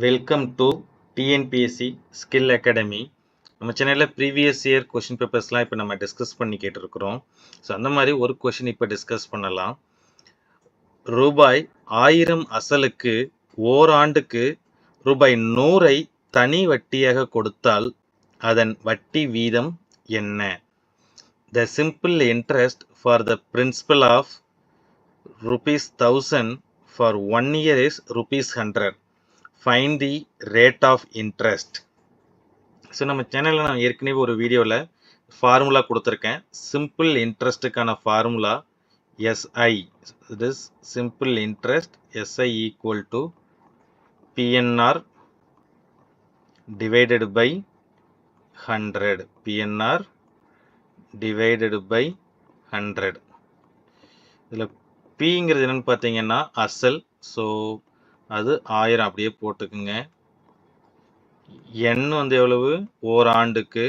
Welcome to TNPSC skill academy. நம்ம சேனலில் previous year question பேப்பர்ஸ்லாம் இப்போ நம்ம டிஸ்கஸ் பண்ணி கேட்டிருக்கிறோம். ஸோ அந்த மாதிரி ஒரு கொஷின் இப்போ டிஸ்கஸ் பண்ணலாம். ரூபாய் 1000 அசலுக்கு ஓராண்டுக்கு ரூபாய் 100 தனி வட்டியாக கொடுத்தால் அதன் வட்டி வீதம் என்ன? The simple interest for the principal of ₹1000 for 1 year is ₹100. Find the rate of interest. So நம்ம சேனலில் நான் ஏற்கனவே ஒரு வீடியோவில் ஃபார்முலா கொடுத்துருக்கேன். சிம்பிள் இன்ட்ரெஸ்ட்டுக்கான formula SI. It is simple interest SI equal to PNR divided by 100. PNR divided by 100. இதில் பிங்கிறது என்னென்னு பார்த்தீங்கன்னா அசல். ஸோ அது 1000 அப்படியே போட்டுக்குங்க. எண் வந்து எவ்வளவு? ஓராண்டுக்கு.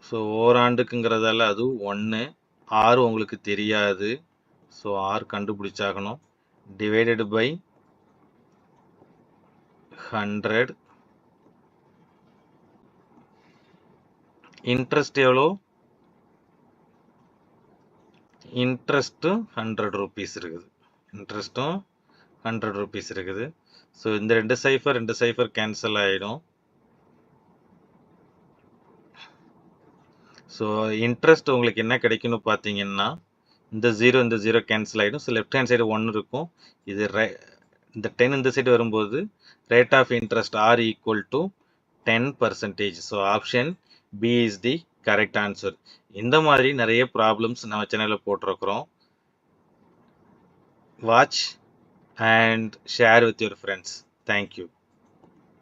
ஸோ ஓராண்டுக்குங்கிறதால அது 1. ஆறு உங்களுக்கு தெரியாது. ஸோ ஆறு கண்டுபிடிச்சாகணும். Divided by 100. இன்ட்ரெஸ்ட் எவ்வளோ? இன்ட்ரெஸ்ட்டும் ₹100 இருக்குது. இன்ட்ரெஸ்ட்டும் ₹100 இருக்குது. ஸோ இந்த ரெண்டு சைஃபர் கேன்சல் ஆகிடும். ஸோ இன்ட்ரெஸ்ட் உங்களுக்கு என்ன கிடைக்குன்னு பார்த்தீங்கன்னா இந்த ஜீரோ கேன்சல் ஆகிடும். ஸோ லெஃப்ட் ஹேண்ட் சைடு 1 இருக்கும். இது இந்த 10 இந்த சைடு வரும்போது rate of interest are equal to 10%. So option B is the correct answer. இந்த மாதிரி நிறைய ப்ராப்ளம்ஸ் நம்ம சேனலில் போட்டிருக்கிறோம். Watch and share with your friends. Thank you.